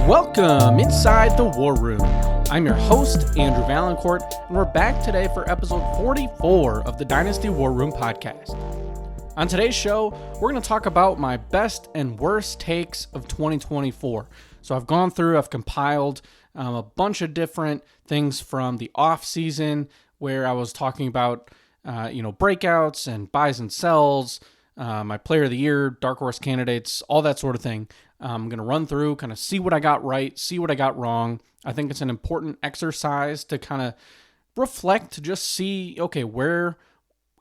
Welcome inside the War Room. I'm your host, Andrew Valancourt, and we're back today for episode 44 of the Dynasty War Room podcast. On today's show, we're going to talk about my best and worst takes of 2024. So I've gone through, I've compiled a bunch of different things from the off season where I was talking about, breakouts and buys and sells, my player of the year, dark horse candidates, all that sort of thing. I'm going to run through, kind of see what I got right, see what I got wrong. I think it's an important exercise to kind of reflect, to just see, okay, where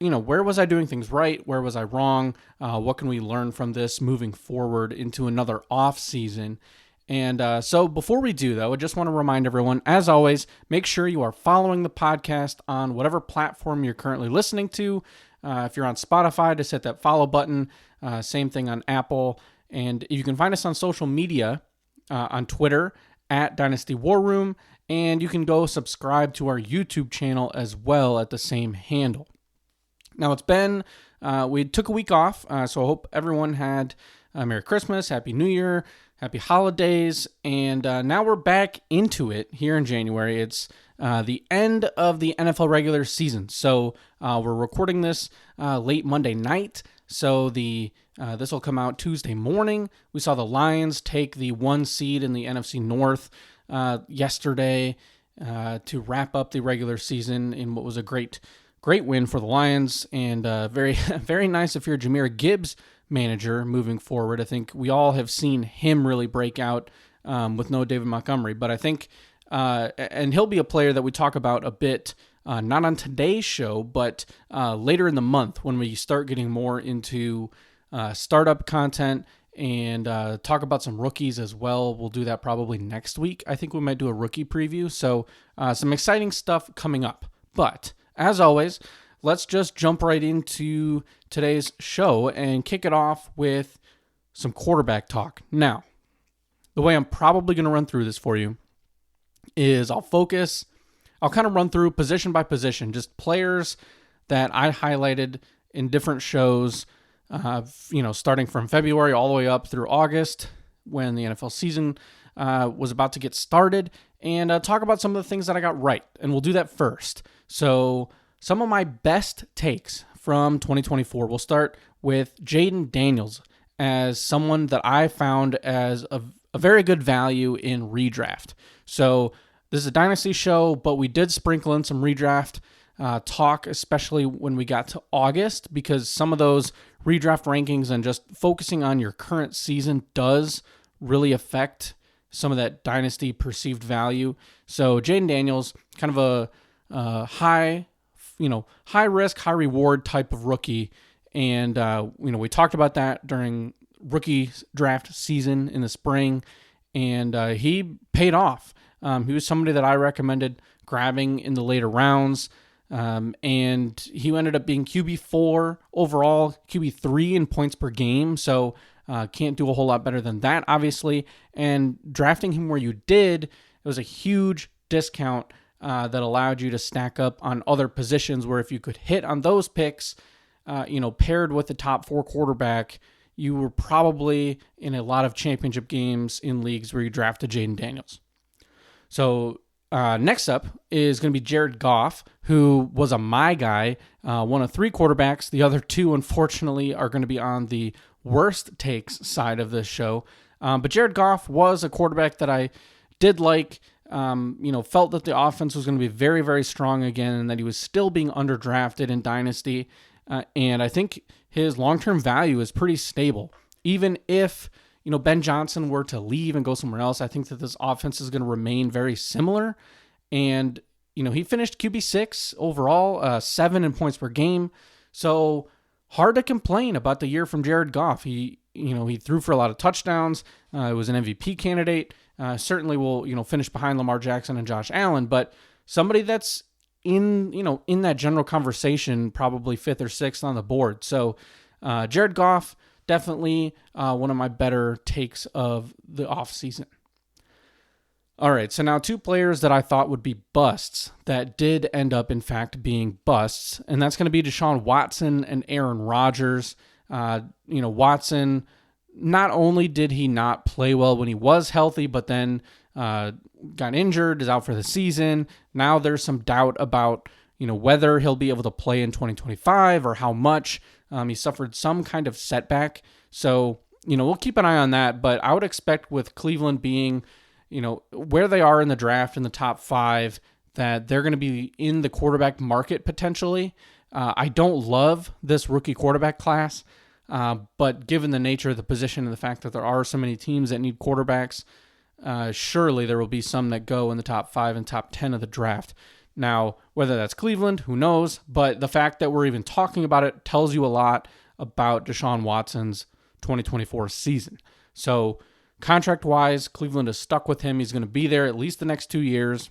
was I doing things right? Where was I wrong? What can we learn from this moving forward into another off season? And so before we do, though, I just want to remind everyone, as always, make sure you are following the podcast on whatever platform you're currently listening to. If you're on Spotify, just hit that follow button. Same thing on Apple. And you can find us on social media, on Twitter, at Dynasty War Room. And you can go subscribe to our YouTube channel as well at the same handle. Now, it's been, we took a week off, so I hope everyone had a Merry Christmas, Happy New Year, Happy Holidays, and now we're back into it here in January. It's the end of the NFL regular season, so we're recording this late Monday night, so this will come out Tuesday morning. We saw the Lions take the 1 seed in the NFC North yesterday to wrap up the regular season in what was a great win for the Lions, and very, very nice if you're a Jahmyr Gibbs manager moving forward. I think we all have seen him really break out with no David Montgomery, but I think, and he'll be a player that we talk about a bit, not on today's show, but later in the month when we start getting more into startup content and talk about some rookies as well. We'll do that probably next week. I think we might do a rookie preview, so some exciting stuff coming up. But as always, let's just jump right into today's show and kick it off with some quarterback talk. Now, the way I'm probably going to run through this for you is I'll kind of run through position by position, just players that I highlighted in different shows, starting from February all the way up through August when the NFL season was about to get started, and talk about some of the things that I got right. And we'll do that first. So some of my best takes from 2024. We'll start with Jayden Daniels as someone that I found as a very good value in redraft. So this is a Dynasty show, but we did sprinkle in some redraft talk, especially when we got to August, because some of those redraft rankings and just focusing on your current season does really affect some of that Dynasty perceived value. So Jayden Daniels, kind of a high risk, high reward type of rookie. And, we talked about that during rookie draft season in the spring, and he paid off. He was somebody that I recommended grabbing in the later rounds. And he ended up being QB4 overall, QB3 in points per game. So can't do a whole lot better than that, obviously. And drafting him where you did, it was a huge discount that allowed you to stack up on other positions where if you could hit on those picks, paired with the top 4 quarterback, you were probably in a lot of championship games in leagues where you drafted Jayden Daniels. So next up is going to be Jared Goff, who was my guy, one of 3 quarterbacks. The other 2, unfortunately, are going to be on the worst takes side of this show. But Jared Goff was a quarterback that I did like, felt that the offense was going to be very, very strong again and that he was still being underdrafted in Dynasty. And I think his long-term value is pretty stable. Even if, Ben Johnson were to leave and go somewhere else, I think that this offense is going to remain very similar. And, he finished QB6 overall, 7 in points per game. So hard to complain about the year from Jared Goff. He threw for a lot of touchdowns. It was an MVP candidate. Certainly will, finish behind Lamar Jackson and Josh Allen, but somebody that's in that general conversation, probably 5th or 6th on the board. So Jared Goff, definitely one of my better takes of the offseason. All right, so now 2 players that I thought would be busts that did end up, in fact, being busts, and that's going to be Deshaun Watson and Aaron Rodgers. Watson not only did he not play well when he was healthy, but then got injured, is out for the season. Now there's some doubt about, whether he'll be able to play in 2025 or how much. He suffered some kind of setback. So, we'll keep an eye on that. But I would expect with Cleveland being, where they are in the draft in the top 5, that they're going to be in the quarterback market potentially. I don't love this rookie quarterback class, but given the nature of the position and the fact that there are so many teams that need quarterbacks, surely there will be some that go in the top 5 and top 10 of the draft. Now, whether that's Cleveland, who knows? But the fact that we're even talking about it tells you a lot about Deshaun Watson's 2024 season. So, contract-wise, Cleveland is stuck with him. He's going to be there at least the next 2 years.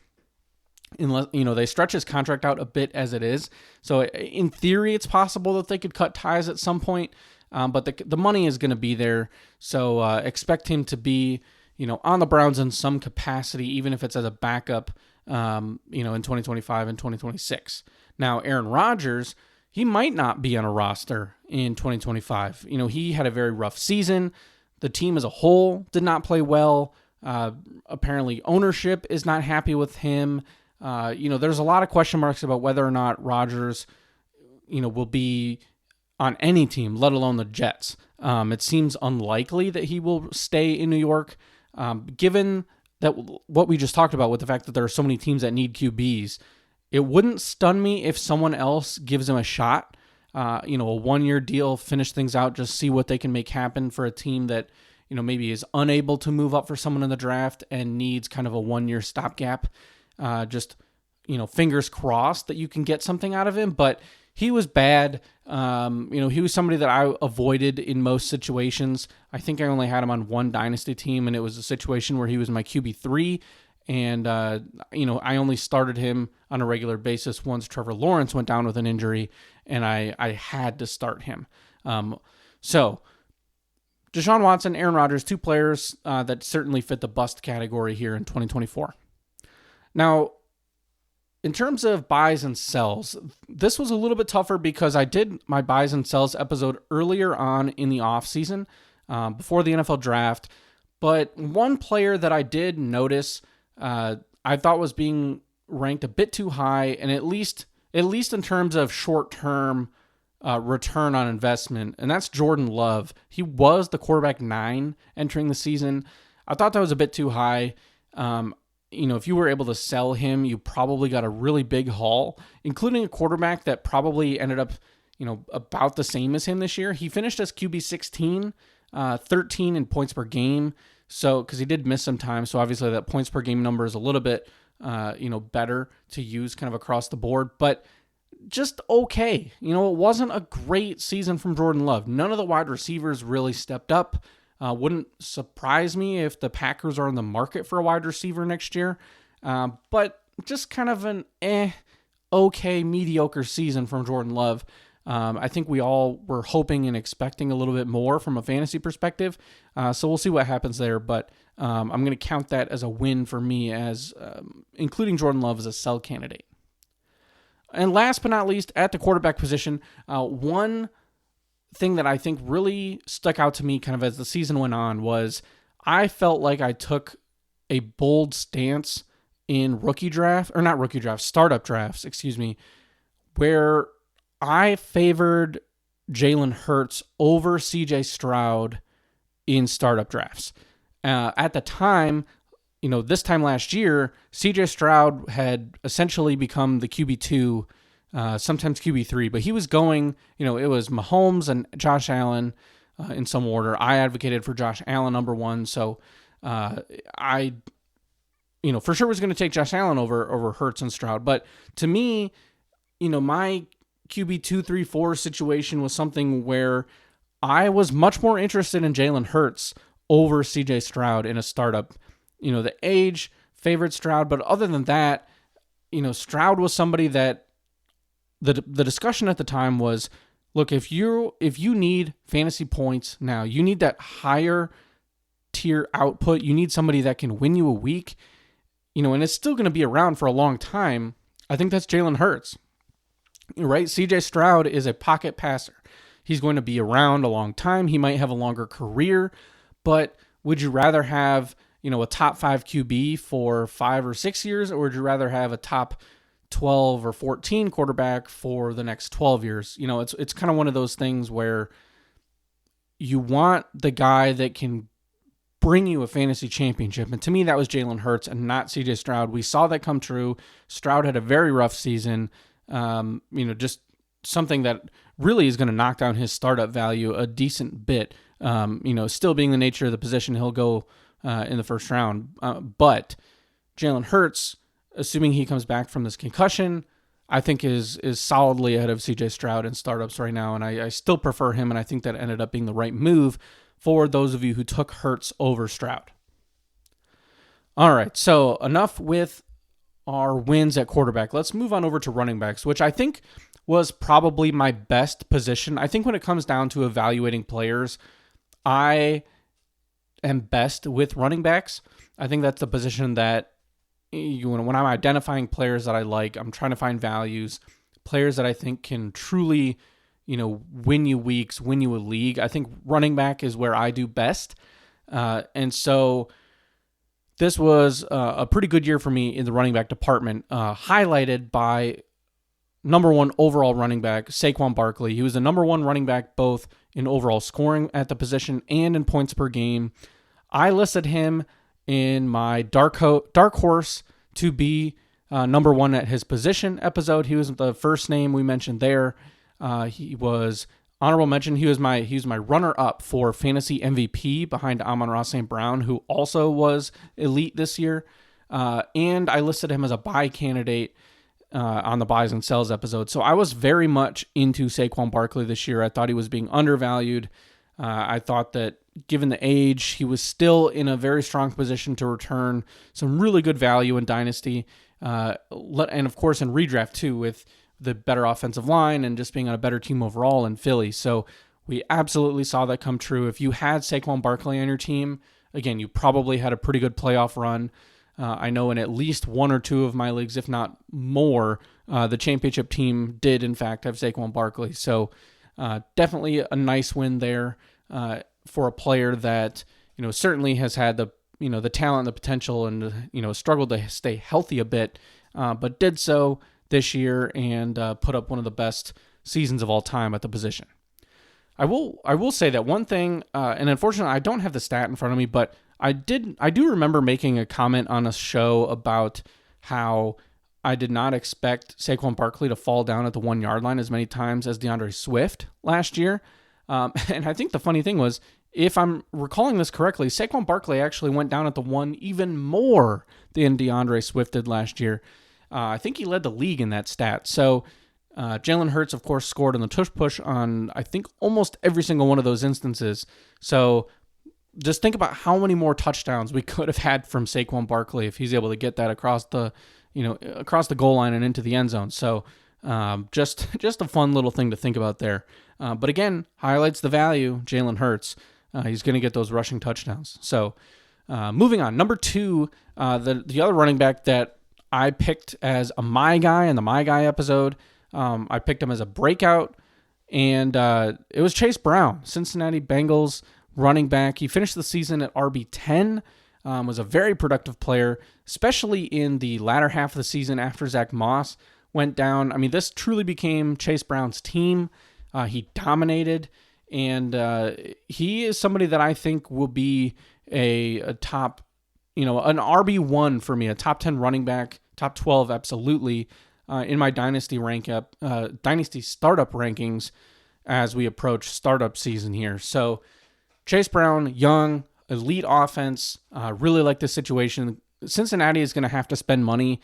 Unless, they stretch his contract out a bit as it is. So, in theory, it's possible that they could cut ties at some point. But the money is going to be there. So, expect him to be, on the Browns in some capacity, even if it's as a backup, in 2025 and 2026. Now, Aaron Rodgers, he might not be on a roster in 2025. He had a very rough season. The team as a whole did not play well. Apparently, ownership is not happy with him. There's a lot of question marks about whether or not Rodgers, will be on any team, let alone the Jets. It seems unlikely that he will stay in New York, given that what we just talked about with the fact that there are so many teams that need QBs. It wouldn't stun me if someone else gives him a shot. A 1-year deal, finish things out, just see what they can make happen for a team that, maybe is unable to move up for someone in the draft and needs kind of a 1-year stopgap. Fingers crossed that you can get something out of him, but he was bad. He was somebody that I avoided in most situations. I think I only had him on one Dynasty team, and it was a situation where he was my QB3, and, I only started him on a regular basis once Trevor Lawrence went down with an injury, and I had to start him. So, Deshaun Watson, Aaron Rodgers, 2 players that certainly fit the bust category here in 2024. Now, in terms of buys and sells, this was a little bit tougher because I did my buys and sells episode earlier on in the offseason, before the NFL draft. But one player that I did notice I thought was being ranked a bit too high, and at least in terms of short-term return on investment, and that's Jordan Love. He was the quarterback 9 entering the season. I thought that was a bit too high. If you were able to sell him, you probably got a really big haul, including a quarterback that probably ended up, about the same as him this year. He finished as QB 16, 13 in points per game. So, because he did miss some time. So obviously that points per game number is a little bit, better to use kind of across the board, but just okay. It wasn't a great season from Jordan Love. None of the wide receivers really stepped up. Wouldn't surprise me if the Packers are in the market for a wide receiver next year. But just kind of an okay, mediocre season from Jordan Love. I think we all were hoping and expecting a little bit more from a fantasy perspective. So we'll see what happens there. But I'm going to count that as a win for me, as including Jordan Love as a sell candidate. And last but not least, at the quarterback position, one thing that I think really stuck out to me kind of as the season went on was I felt like I took a bold stance in startup drafts, where I favored Jalen Hurts over CJ Stroud in startup drafts. At the time, this time last year, CJ Stroud had essentially become the QB2, sometimes QB3, but he was going, it was Mahomes and Josh Allen in some order. I advocated for Josh Allen number 1, so I for sure was going to take Josh Allen over Hurts and Stroud. But to me, my QB 2, 3, 4 situation was something where I was much more interested in Jalen Hurts over CJ Stroud in a startup. The age favored Stroud, but other than that, Stroud was somebody that the discussion at the time was, look, if you need fantasy points now, you need that higher tier output, you need somebody that can win you a week, and it's still going to be around for a long time. I think that's Jalen Hurts, right? CJ Stroud is a pocket passer. he's going to be around a long time. He might have a longer career, but would you rather have, a top 5 QB for 5 or 6 years, or would you rather have a top 12 or 14 quarterback for the next 12 years? It's kind of one of those things where you want the guy that can bring you a fantasy championship. And to me, that was Jalen Hurts and not CJ Stroud. We saw that come true. Stroud had a very rough season. Just something that really is going to knock down his startup value a decent bit. Still being the nature of the position, he'll go in the first round. But Jalen Hurts, assuming he comes back from this concussion, I think is solidly ahead of CJ Stroud in startups right now. And I still prefer him, and I think that ended up being the right move for those of you who took Hurts over Stroud. All right, so enough with our wins at quarterback. Let's move on over to running backs, which I think was probably my best position. I think when it comes down to evaluating players, I am best with running backs. I think that's the position that when I'm identifying players that I like, I'm trying to find values, players that I think can truly, win you weeks, win you a league. I think running back is where I do best. And so this was a pretty good year for me in the running back department, highlighted by number 1 overall running back, Saquon Barkley. He was the number 1 running back both in overall scoring at the position and in points per game. I listed him in my dark horse to be number 1 at his position episode. He was the first name we mentioned there. He was honorable mention. He was my runner-up for fantasy MVP behind Amon-Ra St. Brown, who also was elite this year. And I listed him as a buy candidate on the buys and sells episode. So I was very much into Saquon Barkley this year. I thought he was being undervalued. I thought that given the age, he was still in a very strong position to return some really good value in Dynasty. And of course in redraft too, with the better offensive line and just being on a better team overall in Philly. So we absolutely saw that come true. If you had Saquon Barkley on your team, again, you probably had a pretty good playoff run. I know in at least 1 or 2 of my leagues, if not more, the championship team did in fact have Saquon Barkley. So definitely a nice win there for a player that certainly has had the talent, the potential, and struggled to stay healthy a bit, but did so this year and put up one of the best seasons of all time at the position. I will say that one thing, and unfortunately I don't have the stat in front of me, but I do remember making a comment on a show about how I did not expect Saquon Barkley to fall down at the 1 yard line as many times as DeAndre Swift last year. And I think the funny thing was, if I'm recalling this correctly, Saquon Barkley actually went down at the 1 even more than DeAndre Swift did last year. I think he led the league in that stat. So Jalen Hurts, of course, scored on the tush push on, I think, almost every single one of those instances. So just think about how many more touchdowns we could have had from Saquon Barkley if he's able to get that across the goal line and into the end zone. So just a fun little thing to think about there. But again, highlights the value, Jalen Hurts. He's going to get those rushing touchdowns. So moving on, number 2, the other running back that I picked as a My Guy in the My Guy episode. I picked him as a breakout, and it was Chase Brown, Cincinnati Bengals running back. He finished the season at RB10, was a very productive player, especially in the latter half of the season after Zach Moss went down. I mean, this truly became Chase Brown's team. He dominated, and he is somebody that I think will be a top, an RB1 for me, a top 10 running back, top 12 absolutely, in my Dynasty Dynasty startup rankings as we approach startup season here. So Chase Brown, young, elite offense, really like this situation. Cincinnati is going to have to spend money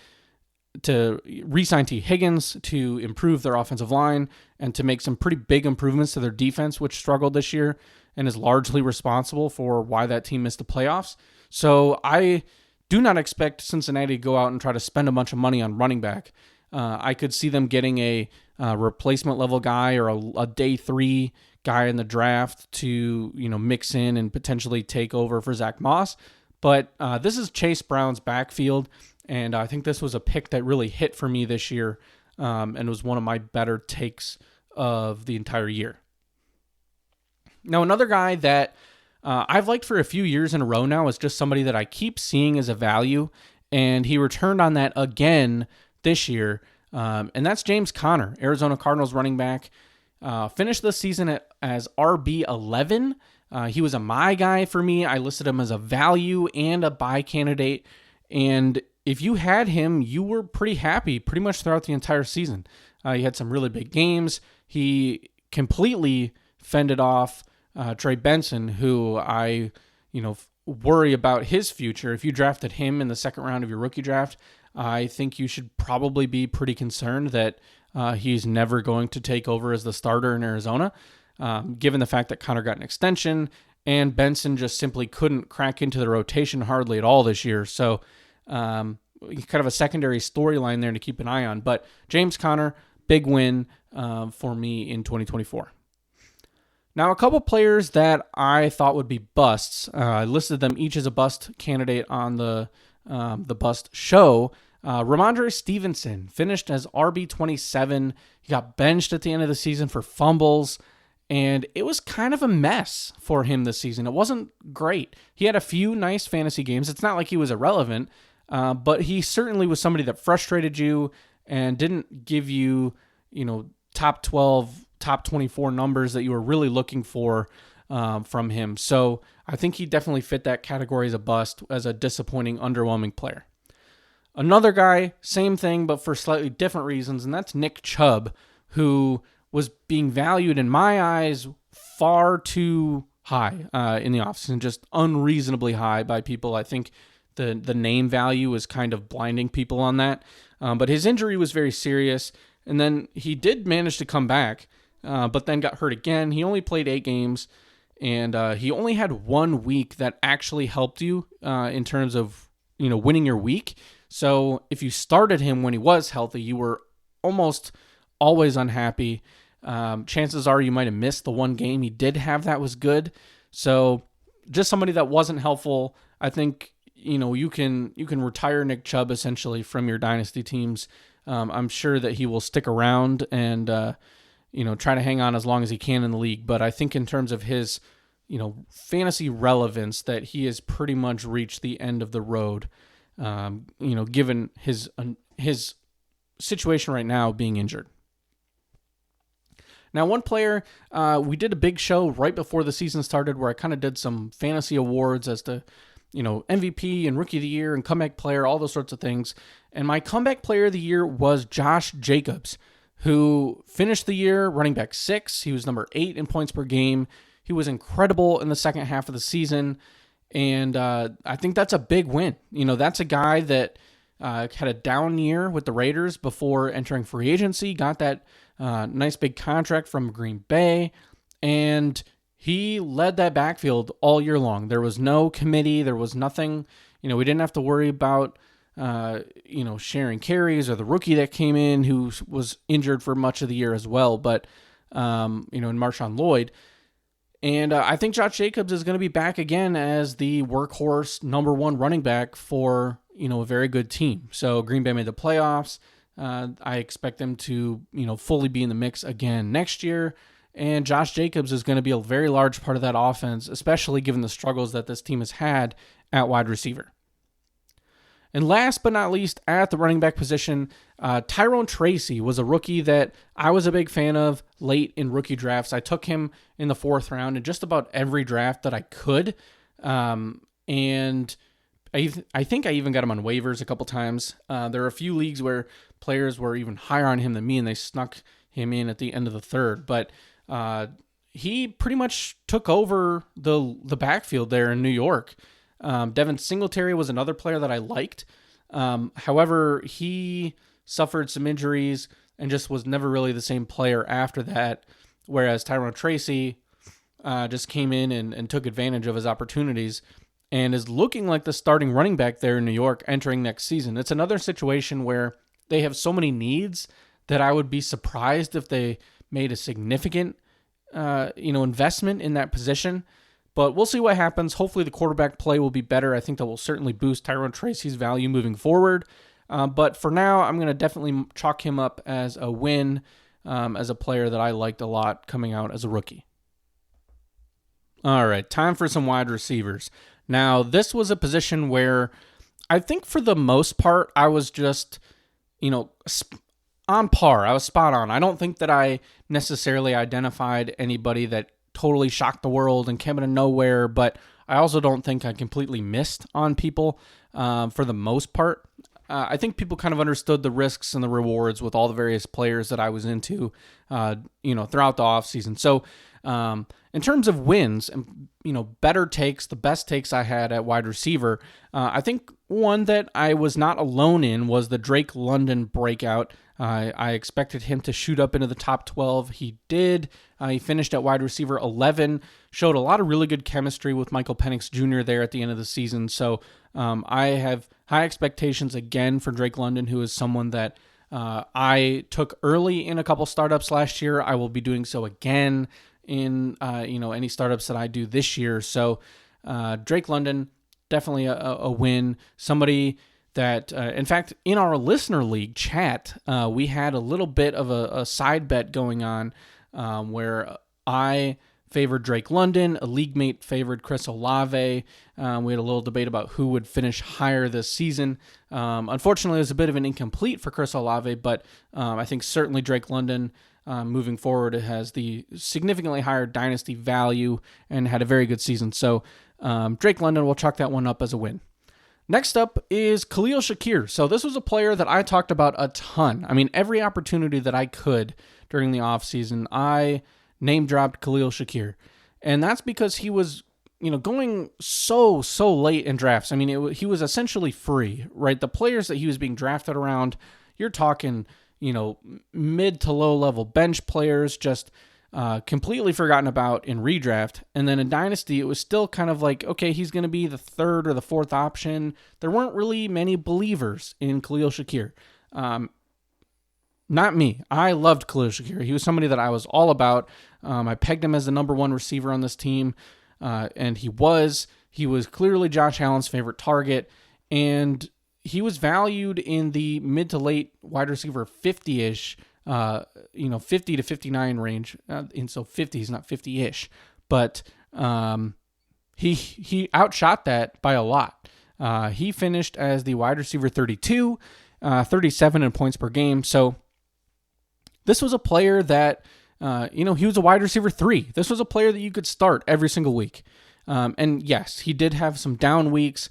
to re-sign T. Higgins to improve their offensive line and to make some pretty big improvements to their defense, which struggled this year and is largely responsible for why that team missed the playoffs. So I do not expect Cincinnati to go out and try to spend a bunch of money on running back. I could see them getting a replacement level guy or a day 3 guy in the draft to mix in and potentially take over for Zach Moss. But this is Chase Brown's backfield, and I think this was a pick that really hit for me this year, and was one of my better takes of the entire year. Now, another guy that I've liked for a few years in a row now is just somebody that I keep seeing as a value, and he returned on that again this year, and that's James Conner, Arizona Cardinals running back. Finished the season as RB11. He was a my guy for me. I listed him as a value and a buy candidate, and if you had him, you were pretty happy pretty much throughout the entire season. He had some really big games. He completely fended off Trey Benson, who I, worry about his future. If you drafted him in the second round of your rookie draft, I think you should probably be pretty concerned that he's never going to take over as the starter in Arizona, given the fact that Conner got an extension and Benson just simply couldn't crack into the rotation hardly at all this year. So kind of a secondary storyline there to keep an eye on. But James Conner, big win for me in 2024. Now, a couple players that I thought would be busts. I listed them each as a bust candidate on the bust show. Ramondre Stevenson finished as RB27. He got benched at the end of the season for fumbles, and it was kind of a mess for him this season. It wasn't great. He had a few nice fantasy games. It's not like he was irrelevant, but he certainly was somebody that frustrated you and didn't give you, top 12, top 24 numbers that you were really looking for from him. So I think he definitely fit that category as a bust, as a disappointing, underwhelming player. Another guy, same thing, but for slightly different reasons, and that's Nick Chubb, who was being valued in my eyes far too high in the offseason, just unreasonably high by people. I think the name value is kind of blinding people on that. But his injury was very serious, and then he did manage to come back, but then got hurt again. He only played 8 games, and he only had 1 week that actually helped you in terms of winning your week. So if you started him when he was healthy, you were almost always unhappy. Chances are you might have missed the 1 game he did have that was good. So just somebody that wasn't helpful. I think you can retire Nick Chubb essentially from your dynasty teams. I'm sure that he will stick around and try to hang on as long as he can in the league. But I think in terms of his fantasy relevance, that he has pretty much reached the end of the road. Given his situation right now being injured. Now, one player, we did a big show right before the season started where I kind of did some fantasy awards as to, MVP and Rookie of the Year and Comeback Player, all those sorts of things. And my Comeback Player of the Year was Josh Jacobs, who finished the year running back 6. He was number 8 in points per game. He was incredible in the second half of the season. And I think that's a big win. That's a guy that had a down year with the Raiders before entering free agency, got that nice big contract from Green Bay, and he led that backfield all year long. There was no committee. There was nothing. We didn't have to worry about, sharing carries or the rookie that came in who was injured for much of the year as well, but, in Marshawn Lloyd. And I think Josh Jacobs is going to be back again as the workhorse number 1 running back for, a very good team. So Green Bay made the playoffs. I expect them to, fully be in the mix again next year. And Josh Jacobs is going to be a very large part of that offense, especially given the struggles that this team has had at wide receiver. And last but not least, at the running back position, Tyrone Tracy was a rookie that I was a big fan of late in rookie drafts. I took him in the 4th round in just about every draft that I could. And I think I even got him on waivers a couple times. There are a few leagues where players were even higher on him than me, and they snuck him in at the end of the 3rd. But he pretty much took over the backfield there in New York. Devin Singletary was another player that I liked. However, he suffered some injuries and just was never really the same player after that, whereas Tyrone Tracy just came in and took advantage of his opportunities and is looking like the starting running back there in New York entering next season. It's another situation where they have so many needs that I would be surprised if they made a significant investment in that position. But we'll see what happens. Hopefully the quarterback play will be better. I think that will certainly boost Tyrone Tracy's value moving forward. But for now, I'm going to definitely chalk him up as a win, as a player that I liked a lot coming out as a rookie. All right, time for some wide receivers. Now, this was a position where I think for the most part, I was just, on par. I was spot on. I don't think that I necessarily identified anybody that totally shocked the world and came out of nowhere, but I also don't think I completely missed on people for the most part. I think people kind of understood the risks and the rewards with all the various players that I was into, throughout the offseason. So, in terms of wins and, better takes, the best takes I had at wide receiver, I think one that I was not alone in was the Drake London breakout. I expected him to shoot up into the top 12. He did. He finished at wide receiver 11, showed a lot of really good chemistry with Michael Penix Jr. there at the end of the season. So I have high expectations again for Drake London, who is someone that I took early in a couple startups last year. I will be doing so again in any startups that I do this year. So Drake London, definitely a win. Somebody that, in fact, in our listener league chat, we had a little bit of a side bet going on where I favored Drake London, a league mate favored Chris Olave. We had a little debate about who would finish higher this season. Unfortunately, it was a bit of an incomplete for Chris Olave, but I think certainly Drake London, moving forward, has the significantly higher dynasty value and had a very good season. So Drake London, will chalk that one up as a win. Next up is Khalil Shakir. So this was a player that I talked about a ton. I mean, every opportunity that I could during the offseason, I name-dropped Khalil Shakir. And that's because he was, going so late in drafts. I mean, he was essentially free, right? The players that he was being drafted around, you're talking, mid to low-level bench players, just completely forgotten about in redraft. And then in Dynasty, it was still kind of like, okay, he's going to be the third or the fourth option. There weren't really many believers in Khalil Shakir. Not me. I loved Khalil Shakir. He was somebody that I was all about. I pegged him as the number one receiver on this team, and he was. He was clearly Josh Allen's favorite target, and he was valued in the mid to late wide receiver 50-ish, 50 to 59 range. And so 50 is not 50-ish, but he outshot that by a lot. He finished as the wide receiver 32, 37 in points per game. So this was a player that, he was a wide receiver 3. This was a player that you could start every single week. And yes, he did have some down weeks.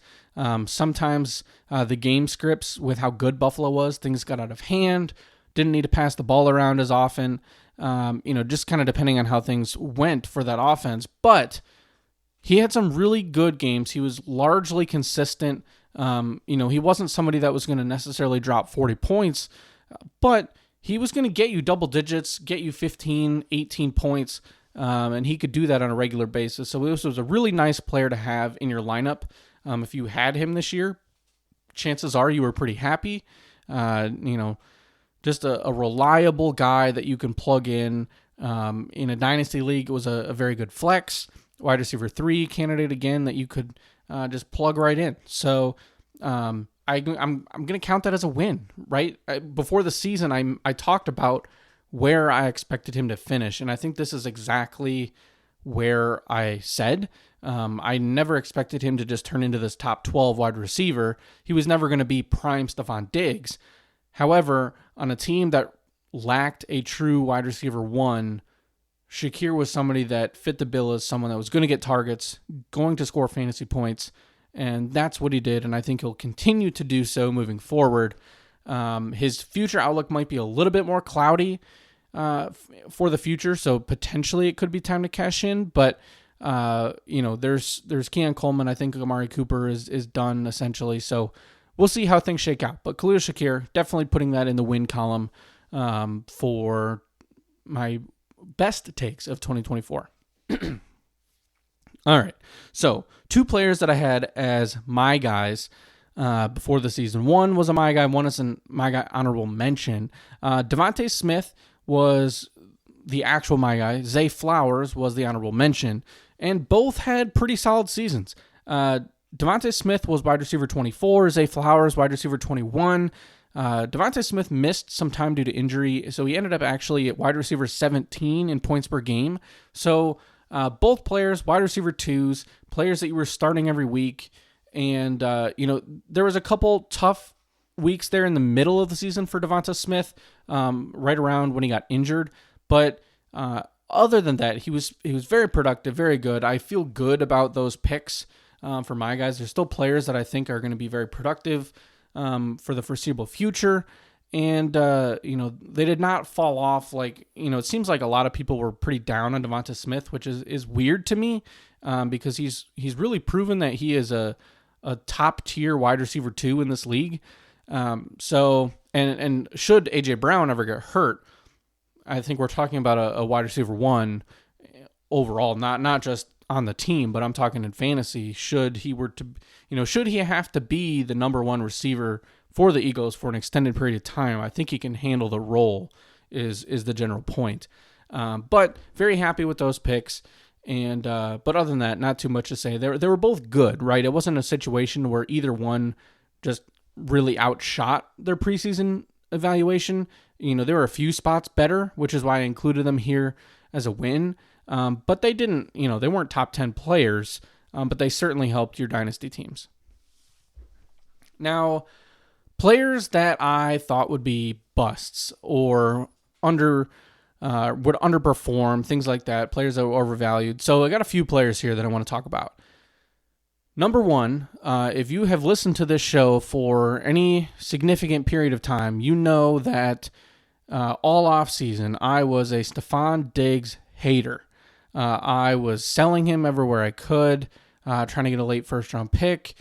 Sometimes the game scripts with how good Buffalo was, things got out of hand. Didn't need to pass the ball around as often, just kind of depending on how things went for that offense. But he had some really good games. He was largely consistent. He wasn't somebody that was going to necessarily drop 40 points, but he was going to get you double digits, get you 15, 18 points, and he could do that on a regular basis. So this was a really nice player to have in your lineup. If you had him this year, chances are you were pretty happy. Just a reliable guy that you can plug in a dynasty league. It was a very good flex, wide receiver 3 candidate again that you could just plug right in. So I'm going to count that as a win, right? Before the season, I talked about where I expected him to finish, and I think this is exactly where I said. I never expected him to just turn into this top 12 wide receiver. He was never going to be prime Stephon Diggs. However, on a team that lacked a true wide receiver 1, Shakir was somebody that fit the bill as someone that was going to get targets, going to score fantasy points, and that's what he did, and I think he'll continue to do so moving forward. His future outlook might be a little bit more cloudy for the future, so potentially it could be time to cash in, but there's Keon Coleman. I think Amari Cooper is done essentially, so we'll see how things shake out. But Khalil Shakir, definitely putting that in the win column for my best takes of 2024. All right, so 2 players that I had as my guys before the season. One was a my guy, one is a my guy honorable mention. Devontae Smith was the actual my guy. Zay Flowers was the honorable mention, and both had pretty solid seasons. Devontae Smith was wide receiver 24, Zay Flowers wide receiver 21. Devontae Smith missed some time due to injury, so he ended up actually at wide receiver 17 in points per game. So Both players, wide receiver twos, players that you were starting every week. And, there was a couple tough weeks there in the middle of the season for Devonta Smith, right around when he got injured. But other than that, he was very productive, very good. I feel good about those picks for my guys. There's still players that I think are going to be very productive for the foreseeable future. And, they did not fall off. It seems like a lot of people were pretty down on Devonta Smith, which is weird to me because he's really proven that he is a top tier wide receiver 2 in this league. So should A.J. Brown ever get hurt, I think we're talking about a wide receiver 1 overall, not just on the team, but I'm talking in fantasy. Should he have to be the number 1 receiver for the Eagles for an extended period of time, I think he can handle the role is the general point. But very happy with those picks. And but other than that, not too much to say. They were both good, right? It wasn't a situation where either one just really outshot their preseason evaluation. There were a few spots better, which is why I included them here as a win. But they didn't, they weren't top 10 players, but they certainly helped your dynasty teams. Now, players that I thought would be busts or would underperform, things like that, players that were overvalued. So I got a few players here that I want to talk about. Number 1, if you have listened to this show for any significant period of time, you know that all off season I was a Stefon Diggs hater. I was selling him everywhere I could, trying to get a late first round pick.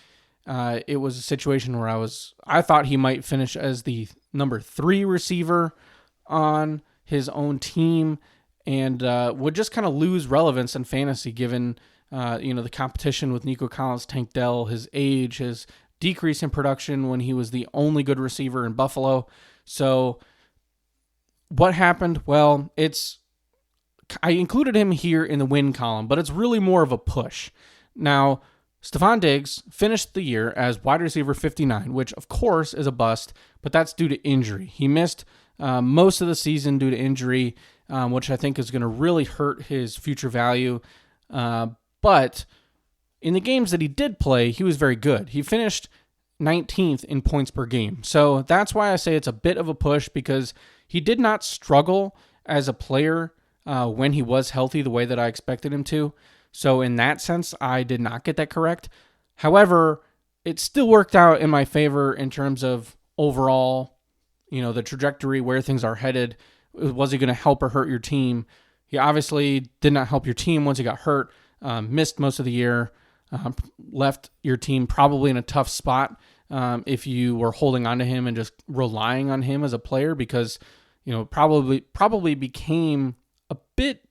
It was a situation where I thought he might finish as the number 3 receiver on his own team and would just kind of lose relevance in fantasy given the competition with Nico Collins, Tank Dell, his age, his decrease in production when he was the only good receiver in Buffalo. So what happened? Well, I included him here in the win column, but it's really more of a push. Now, Stefon Diggs finished the year as wide receiver 59, which of course is a bust, but that's due to injury. He missed most of the season due to injury, which I think is going to really hurt his future value. But in the games that he did play, he was very good. He finished 19th in points per game. So that's why I say it's a bit of a push because he did not struggle as a player when he was healthy the way that I expected him to. So in that sense, I did not get that correct. However, it still worked out in my favor in terms of overall, the trajectory, where things are headed. Was he going to help or hurt your team? He obviously did not help your team once he got hurt, missed most of the year, left your team probably in a tough spot if you were holding on to him and just relying on him as a player because, probably became a bit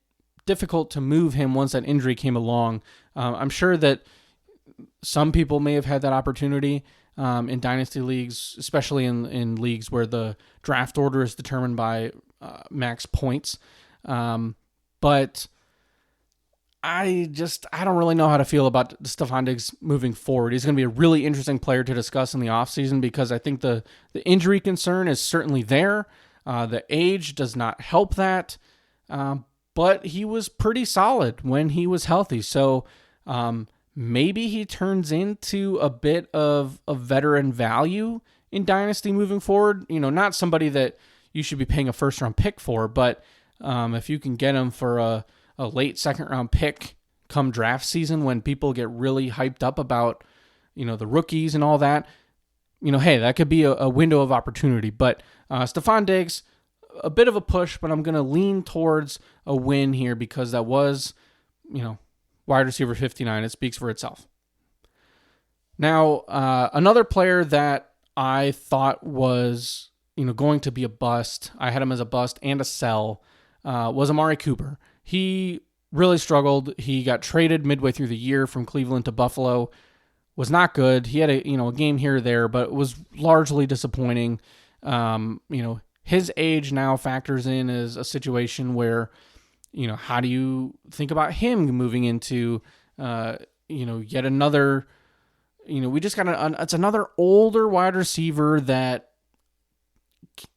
difficult to move him once that injury came along. I'm sure that some people may have had that opportunity in dynasty leagues, especially in leagues where the draft order is determined by max points. But I don't really know how to feel about Stefon Diggs moving forward. He's going to be a really interesting player to discuss in the offseason because I think the injury concern is certainly there. The age does not help that. But he was pretty solid when he was healthy. So maybe he turns into a bit of a veteran value in Dynasty moving forward. Not somebody that you should be paying a first-round pick for, but if you can get him for a late second-round pick come draft season when people get really hyped up about, the rookies and all that, hey, that could be a window of opportunity. But Stefon Diggs, a bit of a push, but I'm going to lean towards a win here because that was, wide receiver 59. It speaks for itself. Now, another player that I thought was, going to be a bust, I had him as a bust and a sell, was Amari Cooper. He really struggled. He got traded midway through the year from Cleveland to Buffalo. Was not good. He had a game here or there, but it was largely disappointing. His age now factors in as a situation where, how do you think about him moving into, yet another, we just got it's another older wide receiver that,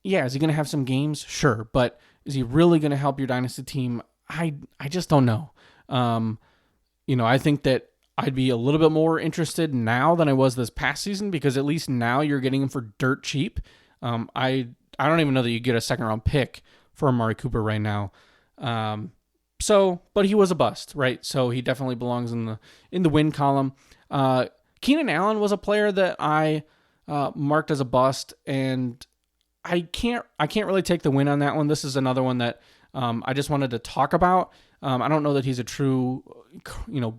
is he going to have some games? Sure. But is he really going to help your dynasty team? I just don't know. I think that I'd be a little bit more interested now than I was this past season, because at least now you're getting him for dirt cheap. I don't even know that you get a second round pick for Amari Cooper right now. But he was a bust, right? So he definitely belongs in the win column. Keenan Allen was a player that I marked as a bust, and I can't really take the win on that one. This is another one that I just wanted to talk about. I don't know that he's a true,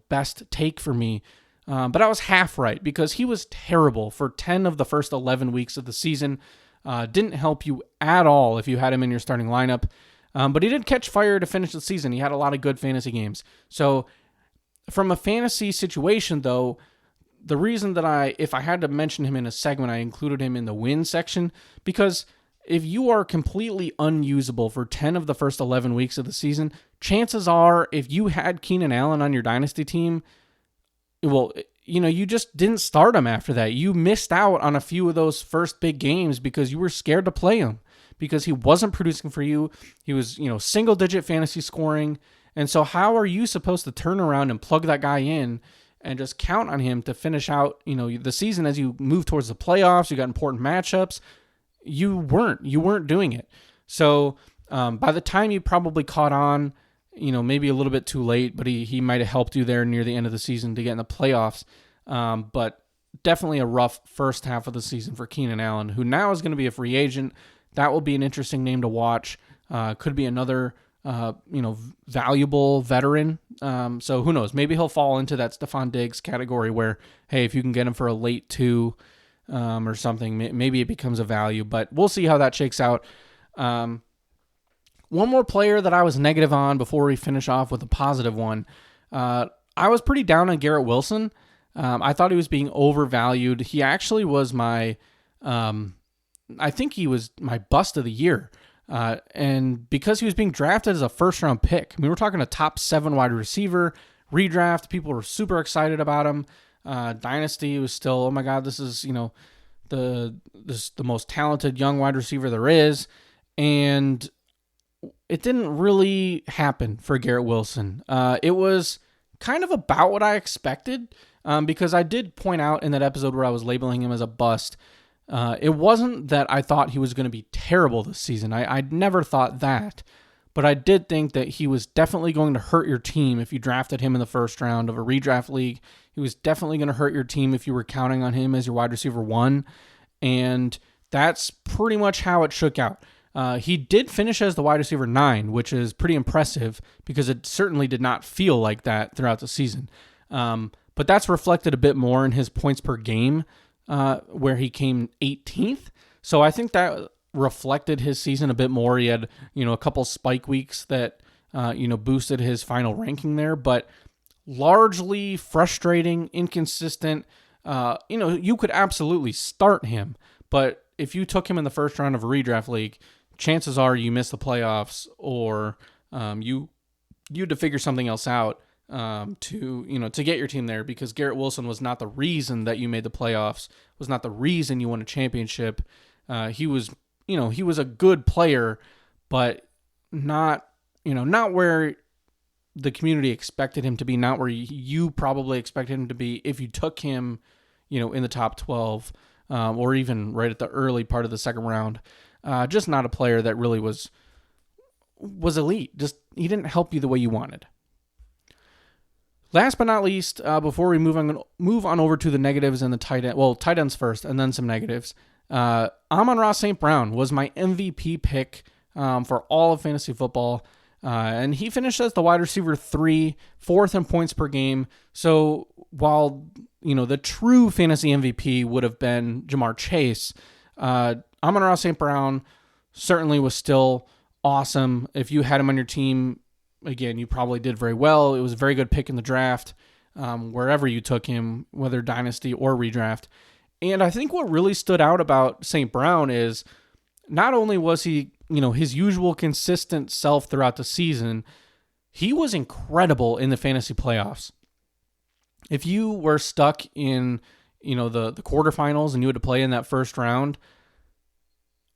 best take for me, but I was half right, because he was terrible for 10 of the first 11 weeks of the season. Didn't help you at all if you had him in your starting lineup. But he did catch fire to finish the season. He had a lot of good fantasy games. So from a fantasy situation, though, the reason that if I had to mention him in a segment, I included him in the win section, because if you are completely unusable for 10 of the first 11 weeks of the season, chances are, if you had Keenan Allen on your Dynasty team, well, you just didn't start him after that. You missed out on a few of those first big games because you were scared to play him, because he wasn't producing for you. He was, single-digit fantasy scoring. And so how are you supposed to turn around and plug that guy in and just count on him to finish out, the season as you move towards the playoffs? You got important matchups. You weren't doing it. So by the time you probably caught on, maybe a little bit too late, but he might have helped you there near the end of the season to get in the playoffs. But definitely a rough first half of the season for Keenan Allen, who now is going to be a free agent. That will be an interesting name to watch. Could be another, valuable veteran. So who knows? Maybe he'll fall into that Stephon Diggs category where, hey, if you can get him for a late 2 or something, maybe it becomes a value. But we'll see how that shakes out. One more player that I was negative on before we finish off with a positive one. I was pretty down on Garrett Wilson. I thought he was being overvalued. He actually was my... I think he was my bust of the year. And because he was being drafted as a first-round pick. I mean, we're talking a top 7 wide receiver, redraft. People were super excited about him. Dynasty was still, oh my God, this is, the most talented young wide receiver there is. And it didn't really happen for Garrett Wilson. It was kind of about what I expected, because I did point out in that episode where I was labeling him as a bust. It wasn't that I thought he was going to be terrible this season. I'd never thought that. But I did think that he was definitely going to hurt your team if you drafted him in the first round of a redraft league. He was definitely going to hurt your team if you were counting on him as your wide receiver 1. And that's pretty much how it shook out. He did finish as the wide receiver 9, which is pretty impressive because it certainly did not feel like that throughout the season. But that's reflected a bit more in his points per game, where he came 18th. So I think that reflected his season a bit more. He had, a couple spike weeks that, boosted his final ranking there, but largely frustrating, inconsistent. You could absolutely start him, but if you took him in the first round of a redraft league, chances are you miss the playoffs, or you had to figure something else out to get your team there, because Garrett Wilson was not the reason that you made the playoffs, was not the reason you won a championship. He was a good player, but not where the community expected him to be, not where you probably expected him to be if you took him, in the top 12, or even right at the early part of the second round. Just not a player that really was elite. Just, he didn't help you the way you wanted. Last but not least, before we move on over to the negatives and the tight ends first, and then some negatives. Amon-Ra St. Brown was my MVP pick for all of fantasy football, and he finished as the wide receiver 3, 4th in points per game. So while the true fantasy MVP would have been Jamar Chase, Amon-Ra St. Brown certainly was still awesome. If you had him on your team, again, you probably did very well. It was a very good pick in the draft, wherever you took him, whether dynasty or redraft. And I think what really stood out about St. Brown is not only was he, his usual consistent self throughout the season, he was incredible in the fantasy playoffs. If you were stuck in, the quarterfinals and you had to play in that first round,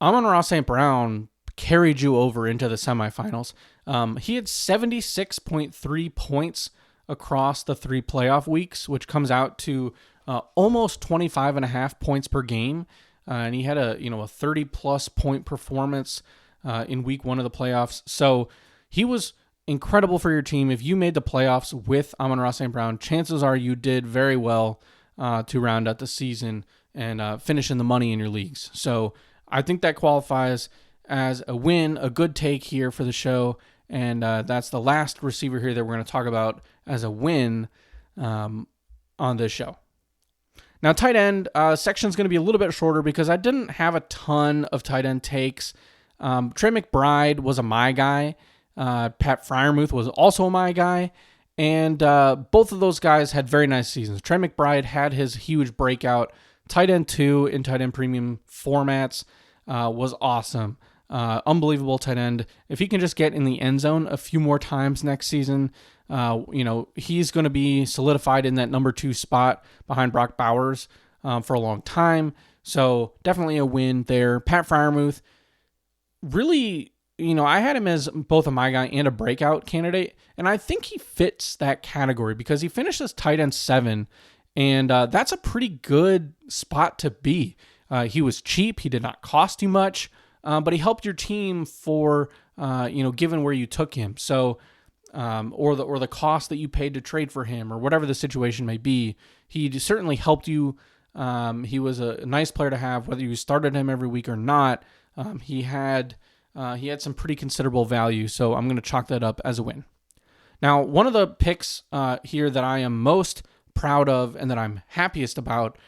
Amon-Ra St. Brown carried you over into the semifinals. He had 76.3 points across the 3 playoff weeks, which comes out to almost 25.5 points per game. And he had a 30-plus point performance in week 1 of the playoffs. So he was incredible for your team. If you made the playoffs with Amon-Ra St. Brown, chances are you did very well to round out the season and finish in the money in your leagues. So I think that qualifies as a win, a good take here for the show. And that's the last receiver here that we're going to talk about as a win on this show. Now, tight end section is going to be a little bit shorter because I didn't have a ton of tight end takes. Trey McBride was a my guy. Pat Freiermuth was also my guy. And both of those guys had very nice seasons. Trey McBride had his huge breakout. Tight end 2 in tight end premium formats was awesome. Unbelievable tight end. If he can just get in the end zone a few more times next season, he's going to be solidified in that number 2 spot behind Brock Bowers for a long time. So definitely a win there. Pat Freiermuth, really, I had him as both a my guy and a breakout candidate, and I think he fits that category because he finished as tight end 7, and that's a pretty good spot to be. He was cheap. He did not cost you much, but he helped your team for, given where you took him. So, or the cost that you paid to trade for him, or whatever the situation may be, he certainly helped you. He was a nice player to have, whether you started him every week or not. He had some pretty considerable value, so I'm going to chalk that up as a win. Now, one of the picks here that I am most proud of and that I'm happiest about,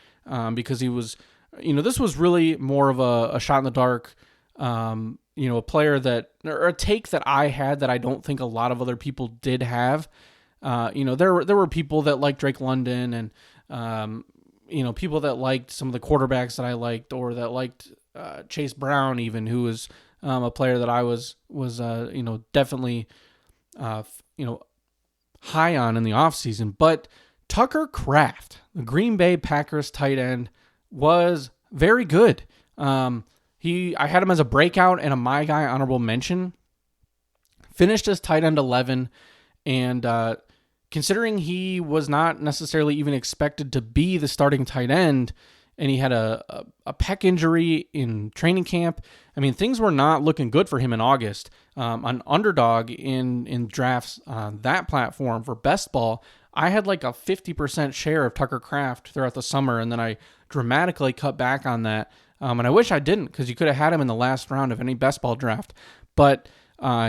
because he was, this was really more of a shot in the dark, a player that, or a take that I had that I don't think a lot of other people did have. There were people that liked Drake London and, people that liked some of the quarterbacks that I liked, or that liked Chase Brown even, who was a player that I was definitely, high on in the offseason. But Tucker Kraft, the Green Bay Packers tight end, was very good. I had him as a breakout and a my guy honorable mention. Finished as tight end 11, and considering he was not necessarily even expected to be the starting tight end, and he had a pec injury in training camp. I mean, things were not looking good for him in August. On Underdog in drafts on that platform for best ball, I had like a 50% share of Tucker Kraft throughout the summer, and then I dramatically cut back on that. And I wish I didn't, because you could have had him in the last round of any best ball draft. But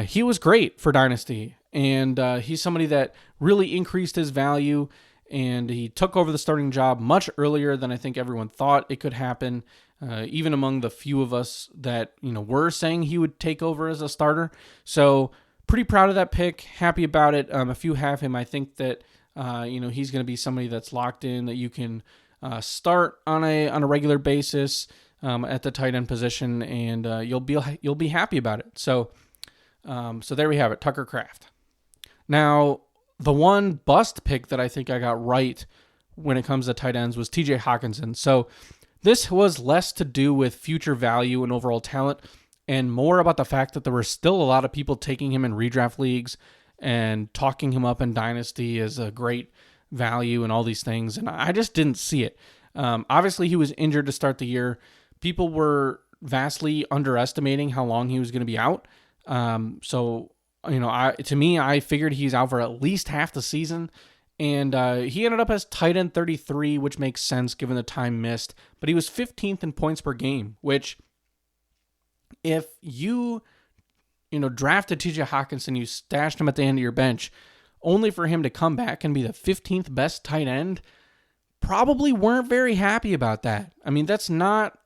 he was great for Dynasty, and he's somebody that really increased his value, and he took over the starting job much earlier than I think everyone thought it could happen, even among the few of us that were saying he would take over as a starter. So pretty proud of that pick, happy about it. If you have him, I think that he's going to be somebody that's locked in, that you can start on a regular basis at the tight end position, and you'll be happy about it. So there we have it, Tucker Kraft. Now, the one bust pick that I think I got right when it comes to tight ends was TJ Hawkinson. So this was less to do with future value and overall talent, and more about the fact that there were still a lot of people taking him in redraft leagues and talking him up in Dynasty as a great value and all these things, and I just didn't see it. Obviously, he was injured to start the year. People were vastly underestimating how long he was going to be out. I figured he's out for at least half the season, and he ended up as tight end 33, which makes sense given the time missed, but he was 15th in points per game, which if you drafted TJ Hawkinson, you stashed him at the end of your bench, only for him to come back and be the 15th best tight end, probably weren't very happy about that. I mean, that's not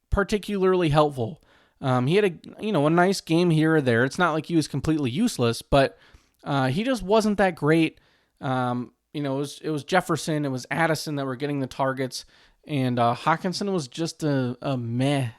particularly helpful. He had a nice game here or there. It's not like he was completely useless, but he just wasn't that great. It was Jefferson, it was Addison that were getting the targets, and Hawkinson was just a meh,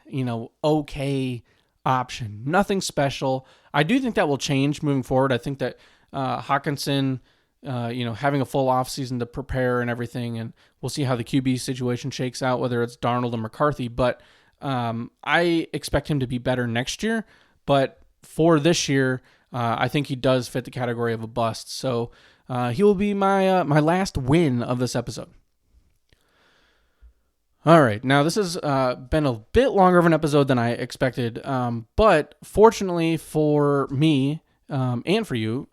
okay option. Nothing special. I do think that will change moving forward. I think that Hawkinson, having a full offseason to prepare and everything, and we'll see how the QB situation shakes out, whether it's Darnold or McCarthy, but I expect him to be better next year. But for this year, I think he does fit the category of a bust. So he will be my last win of this episode. All right, now this has been a bit longer of an episode than I expected, but fortunately for me and for you,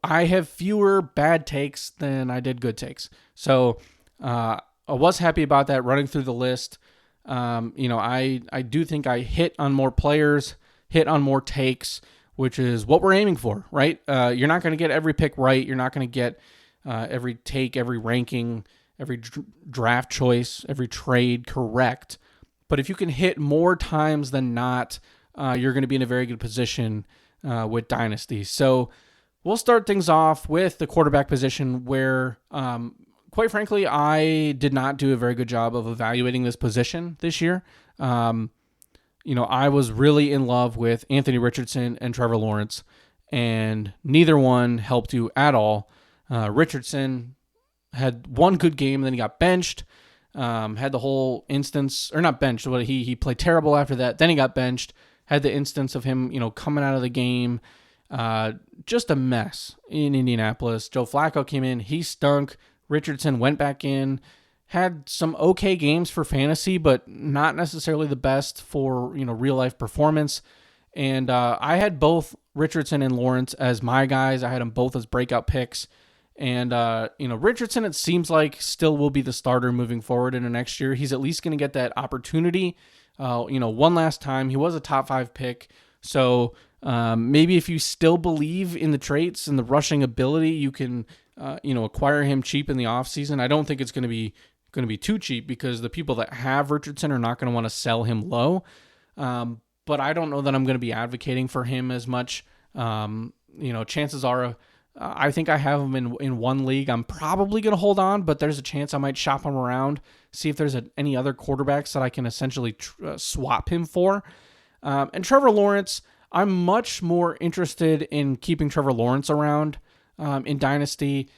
I have fewer bad takes than I did good takes. So I was happy about that running through the list. I do think I hit on more players, hit on more takes, which is what we're aiming for, right? You're not going to get every pick right. You're not going to get every take, every ranking, every draft choice, every trade correct. But if you can hit more times than not, you're going to be in a very good position with Dynasty. So we'll start things off with the quarterback position where, quite frankly, I did not do a very good job of evaluating this position this year. I was really in love with Anthony Richardson and Trevor Lawrence, and neither one helped you at all. Richardson had one good game, then he got benched. Had the whole instance, or not benched, but he played terrible after that. Then he got benched. Had the instance of him, coming out of the game. Just a mess in Indianapolis. Joe Flacco came in. He stunk. Richardson went back in. Had some okay games for fantasy, but not necessarily the best for, real life performance. And I had both Richardson and Lawrence as my guys. I had them both as breakout picks. And, Richardson, it seems like, still will be the starter moving forward into next year. He's at least going to get that opportunity, one last time. He was a top 5 pick. So maybe if you still believe in the traits and the rushing ability, you can, acquire him cheap in the offseason. I don't think it's going to be too cheap because the people that have Richardson are not going to want to sell him low. But I don't know that I'm going to be advocating for him as much. Chances are, I think I have him in one league. I'm probably going to hold on, but there's a chance I might shop him around, see if there's any other quarterbacks that I can essentially swap him for. And Trevor Lawrence, I'm much more interested in keeping Trevor Lawrence around in Dynasty.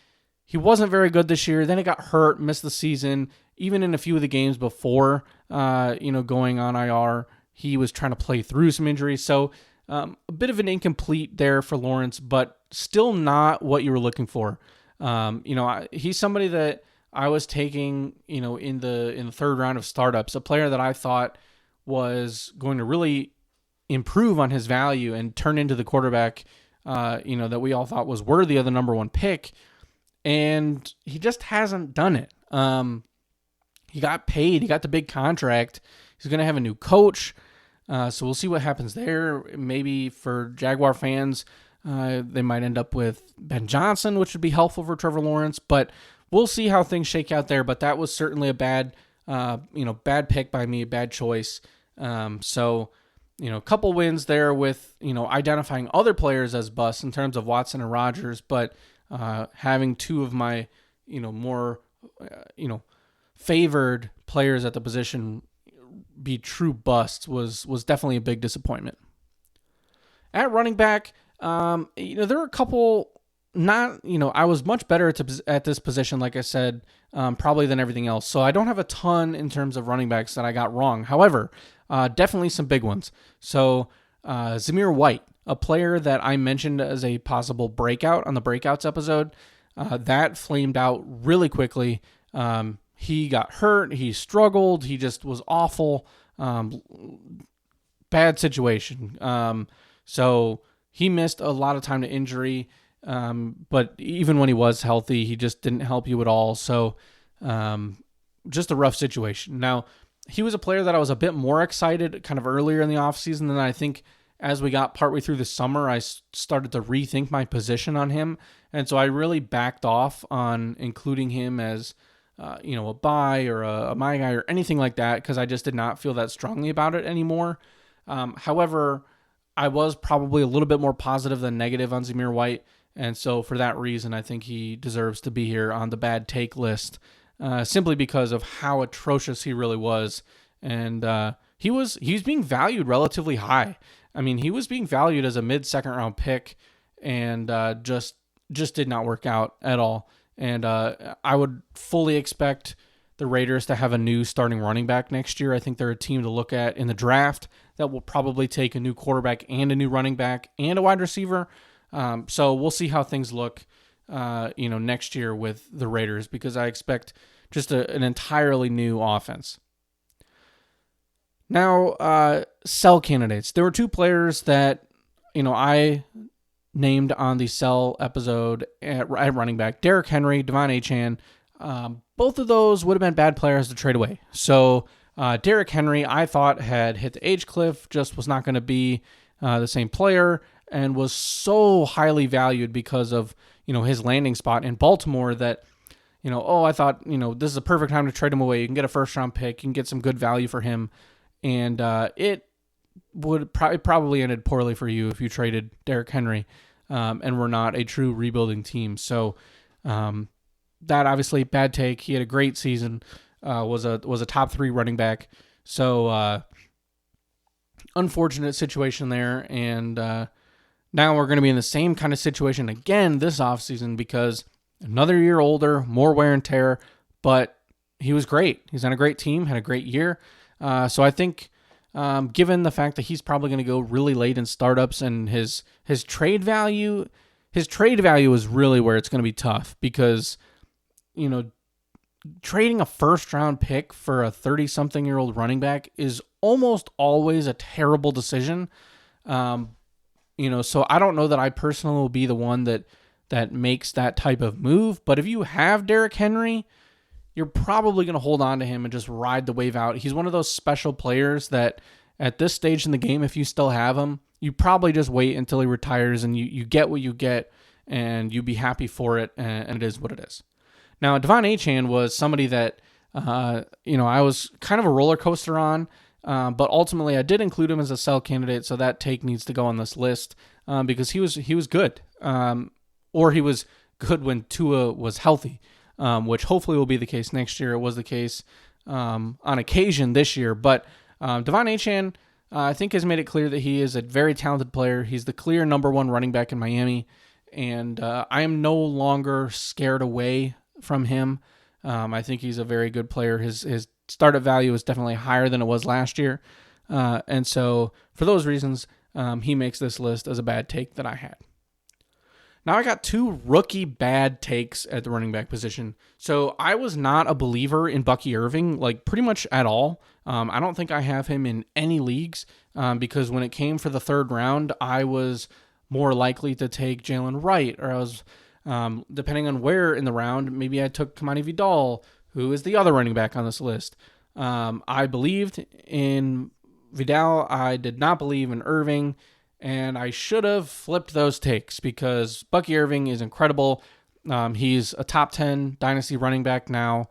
He wasn't very good this year. Then he got hurt, missed the season. Even in a few of the games before, going on IR, he was trying to play through some injuries. So a bit of an incomplete there for Lawrence, but still not what you were looking for. He's somebody that I was taking, in the third round of startups, a player that I thought was going to really improve on his value and turn into the quarterback, that we all thought was worthy of the number 1 pick. And he just hasn't done it. He got paid. He got the big contract. He's going to have a new coach. So we'll see what happens there. Maybe for Jaguar fans, they might end up with Ben Johnson, which would be helpful for Trevor Lawrence. But we'll see how things shake out there. But that was certainly a bad pick by me, a bad choice. A couple wins there with, identifying other players as busts in terms of Watson and Rodgers. But having two of my, more, favored players at the position be true busts was definitely a big disappointment. At running back, there are a couple I was much better at this position, like I said, probably than everything else. So I don't have a ton in terms of running backs that I got wrong. However, definitely some big ones. So Zamir White, a player that I mentioned as a possible breakout on the Breakouts episode, that flamed out really quickly. He got hurt. He struggled. He just was awful. Bad situation. So he missed a lot of time to injury. But even when he was healthy, he just didn't help you at all. So just a rough situation. Now, he was a player that I was a bit more excited kind of earlier in the offseason than I think as we got partway through the summer, I started to rethink my position on him. And so I really backed off on including him as a buy or a my guy or anything like that because I just did not feel that strongly about it anymore. However, I was probably a little bit more positive than negative on Zamir White, and so for that reason, I think he deserves to be here on the bad take list, simply because of how atrocious he really was. And he was being valued relatively high. I mean, he was being valued as a mid-second round pick, and just did not work out at all. And I would fully expect the Raiders to have a new starting running back next year. I think they're a team to look at in the draft that will probably take a new quarterback and a new running back and a wide receiver. So we'll see how things look, next year with the Raiders, because I expect just an entirely new offense. Now, sell candidates. There were two players that, I named on the sell episode at running back: Derrick Henry, Devon Achane. Both of those would have been bad players to trade away. So Derrick Henry, I thought, had hit the age cliff, just was not going to be the same player, and was so highly valued because of his landing spot in Baltimore that I thought this is a perfect time to trade him away. You can get a first round pick, you can get some good value for him, and it would probably ended poorly for you if you traded Derrick Henry and were not a true rebuilding team. So that obviously bad take. He had a great season. Was a top 3 running back. So unfortunate situation there, and now we're going to be in the same kind of situation again this offseason because another year older, more wear and tear, but he was great. He's on a great team, had a great year. So I think given the fact that he's probably going to go really late in startups, and his trade value is really where it's going to be tough because, trading a first-round pick for a 30-something-year-old running back is almost always a terrible decision. So I don't know that I personally will be the one that makes that type of move. But if you have Derrick Henry, you're probably going to hold on to him and just ride the wave out. He's one of those special players that at this stage in the game, if you still have him, you probably just wait until he retires and you get what you get and you be happy for it, and it is what it is. Now, Devon Achane was somebody that, I was kind of a roller coaster on, but ultimately I did include him as a sell candidate, so that take needs to go on this list because he was good, or he was good when Tua was healthy, which hopefully will be the case next year. It was the case on occasion this year, but Devon Achane, I think, has made it clear that he is a very talented player. He's the clear number 1 running back in Miami, and I am no longer scared away from him. I think he's a very good player. His startup value is definitely higher than it was last year. And so for those reasons, he makes this list as a bad take that I had. Now I got 2 rookie bad takes at the running back position. So I was not a believer in Bucky Irving, like pretty much at all. I don't think I have him in any leagues because when it came for the 3rd round, I was more likely to take Jalen Wright, or I was depending on where in the round, maybe I took Kamani Vidal, who is the other running back on this list. I believed in Vidal. I did not believe in Irving, and I should have flipped those takes because Bucky Irving is incredible. He's a top 10 Dynasty running back now,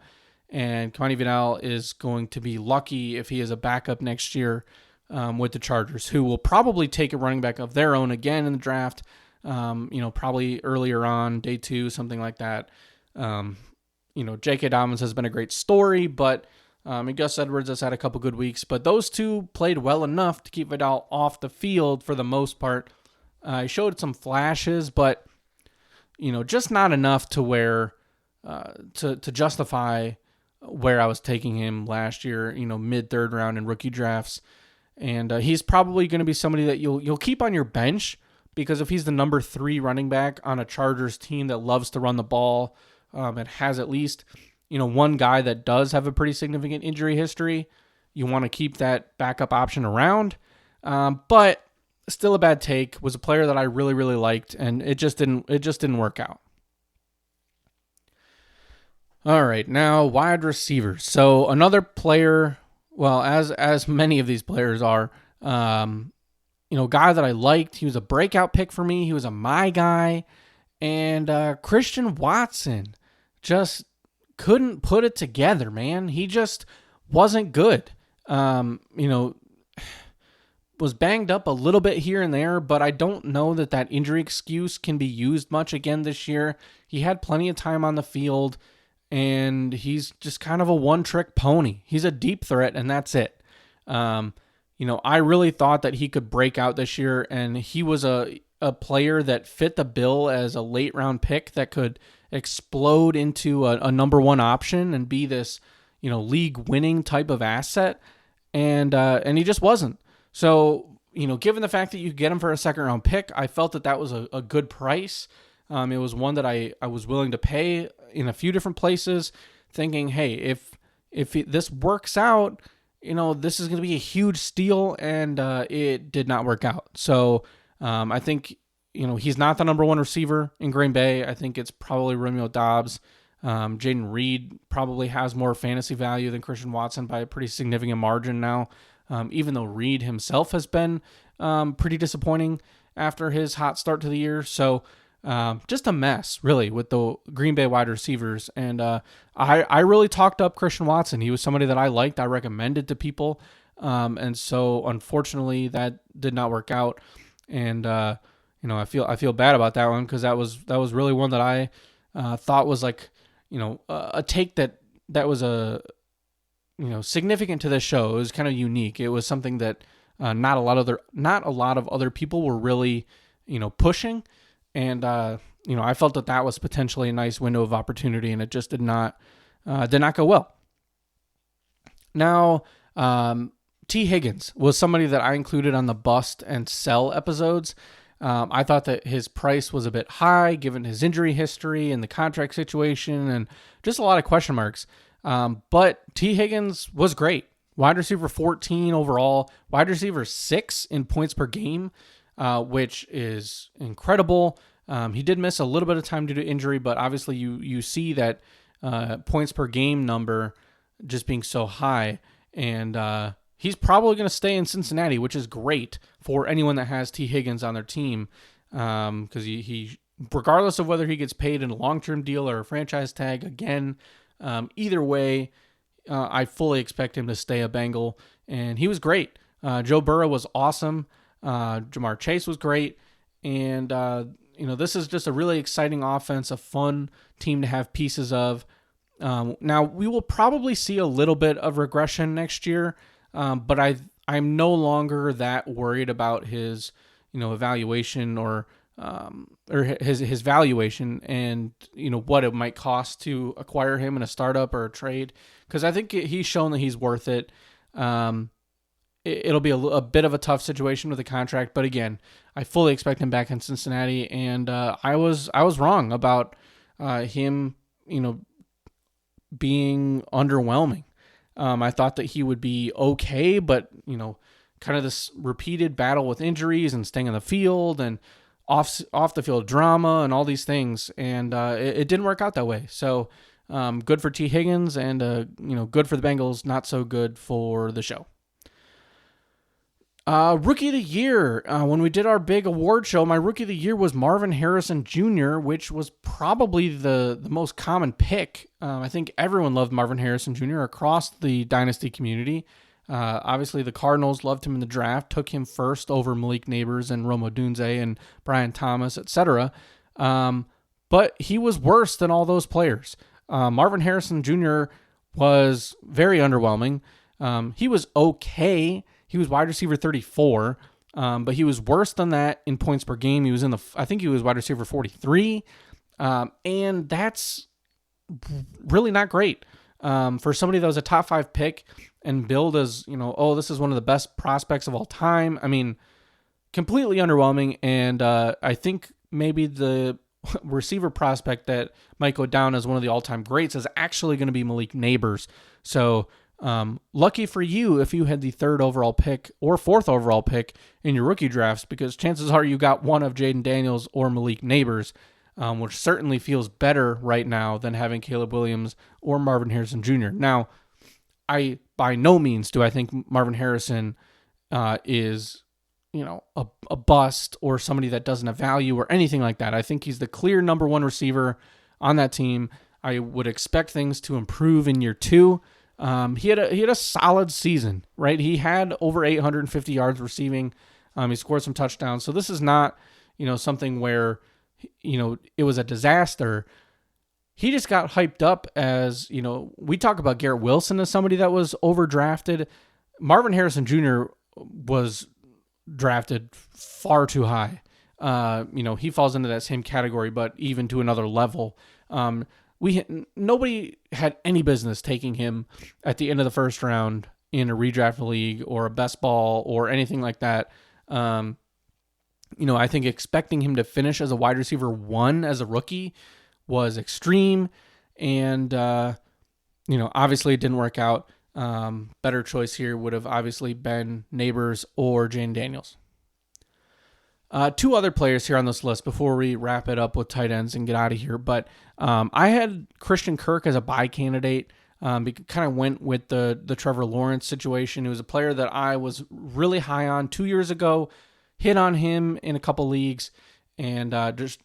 and Kamani Vidal is going to be lucky if he is a backup next year with the Chargers, who will probably take a running back of their own again in the draft. Probably earlier on, day 2, something like that. J.K. Dobbins has been a great story, but Gus Edwards has had a couple good weeks. But those two played well enough to keep Vidal off the field for the most part. He showed some flashes, but, just not enough to where to justify where I was taking him last year, mid-3rd round in rookie drafts. And he's probably going to be somebody that you'll keep on your bench, because if he's the number 3 running back on a Chargers team that loves to run the ball, and has at least, one guy that does have a pretty significant injury history, you want to keep that backup option around. But still a bad take. Was a player that I really, really liked, and it just didn't work out. All right, now wide receivers. So another player, well, as many of these players are, guy that I liked. He was a breakout pick for me. He was my guy. And Christian Watson just couldn't put it together, man. He just wasn't good. Was banged up a little bit here and there, but I don't know that injury excuse can be used much again this year. He had plenty of time on the field, and he's just kind of a one-trick pony. He's a deep threat, and that's it. I really thought that he could break out this year, and he was a player that fit the bill as a late round pick that could explode into a number 1 option and be this, league winning type of asset, and he just wasn't. So, given the fact that you could get him for a second round pick, I felt that was a good price. It was one that I was willing to pay in a few different places, thinking, hey, if this works out, this is going to be a huge steal, and it did not work out. So I think, he's not the number one receiver in Green Bay. I think it's probably Romeo Doubs. Jaden Reed probably has more fantasy value than Christian Watson by a pretty significant margin now, even though Reed himself has been pretty disappointing after his hot start to the year. So just a mess, really, with the Green Bay wide receivers. And I really talked up Christian Watson. He was somebody that I liked. I recommended to people. And so, unfortunately, that did not work out. And, I feel bad about that one, because that was really one that I thought was like, a take that was significant to this show. It was kind of unique. It was something that not a lot of other people were really, pushing. And, I felt that was potentially a nice window of opportunity, and it just did not go well. Now, T. Higgins was somebody that I included on the bust and sell episodes. I thought that his price was a bit high given his injury history and the contract situation and just a lot of question marks. But T. Higgins was great. Wide receiver 14 overall, wide receiver 6 in points per game, which is incredible. He did miss a little bit of time due to injury, but obviously you see that points per game number just being so high. And he's probably going to stay in Cincinnati, which is great for anyone that has T. Higgins on their team, because he, regardless of whether he gets paid in a long-term deal or a franchise tag, again, either way, I fully expect him to stay a Bengal, and he was great. Joe Burrow was awesome. Jamar Chase was great, and this is just a really exciting offense, a fun team to have pieces of. Now, we will probably see a little bit of regression next year, but I'm no longer that worried about his, evaluation or his valuation and, what it might cost to acquire him in a startup or a trade, because I think he's shown that he's worth it. It'll be a bit of a tough situation with the contract, but again, I fully expect him back in Cincinnati, and I was wrong about him, being underwhelming. I thought that he would be okay, but kind of this repeated battle with injuries and staying on the field and off the field drama and all these things, and it didn't work out that way. So good for T. Higgins, and good for the Bengals, not so good for the show. Rookie of the Year. When we did our big award show, my Rookie of the Year was Marvin Harrison Jr., which was probably the most common pick. I think everyone loved Marvin Harrison Jr. across the Dynasty community. Obviously, the Cardinals loved him in the draft, took him first over Malik Neighbors and Rome Odunze and Brian Thomas, etc. But he was worse than all those players. Marvin Harrison Jr. was very underwhelming. He was okay. He was wide receiver 34, but he was worse than that in points per game. He was I think he was wide receiver 43, and that's really not great for somebody that was a top 5 pick and billed as, this is one of the best prospects of all time. I mean, completely underwhelming, and I think maybe the receiver prospect that might go down as one of the all-time greats is actually going to be Malik Neighbors. So lucky for you if you had the 3rd overall pick or 4th overall pick in your rookie drafts, because chances are you got one of Jaden Daniels or Malik Neighbors, which certainly feels better right now than having Caleb Williams or Marvin Harrison Jr. Now, I by no means do I think Marvin Harrison is a bust or somebody that doesn't have value or anything like that. I think he's the clear number 1 receiver on that team. I would expect things to improve in year 2. He had a solid season, right? He had over 850 yards receiving. He scored some touchdowns. So this is not, something where, it was a disaster. He just got hyped up as, we talk about Garrett Wilson as somebody that was overdrafted. Marvin Harrison Jr. was drafted far too high. He falls into that same category, but even to another level. nobody had any business taking him at the end of the first round in a redraft league or a best ball or anything like that. I think expecting him to finish as a wide receiver 1 as a rookie was extreme, and obviously it didn't work out. Better choice here would have obviously been Neighbors or Jane Daniels. 2 other players here on this list before we wrap it up with tight ends and get out of here. But I had Christian Kirk as a buy candidate. Kind of went with the Trevor Lawrence situation. He was a player that I was really high on 2 years ago, hit on him in a couple leagues, and just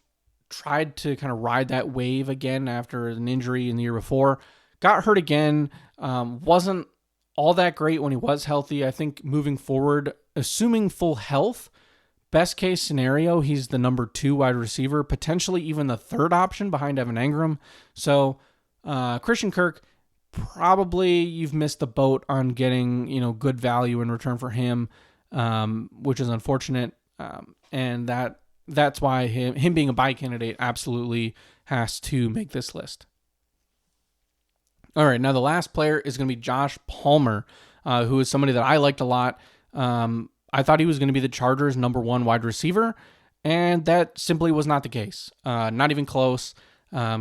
tried to kind of ride that wave again after an injury in the year before. Got hurt again. Wasn't all that great when he was healthy. I think moving forward, assuming full health, best case scenario, he's the number 2 wide receiver, potentially even the 3rd option behind Evan Engram. So Christian Kirk, probably you've missed the boat on getting good value in return for him, which is unfortunate. And that's why him being a buy candidate absolutely has to make this list. All right, now the last player is going to be Josh Palmer, who is somebody that I liked a lot. I thought he was going to be the Chargers' number 1 wide receiver, and that simply was not the case. Not even close.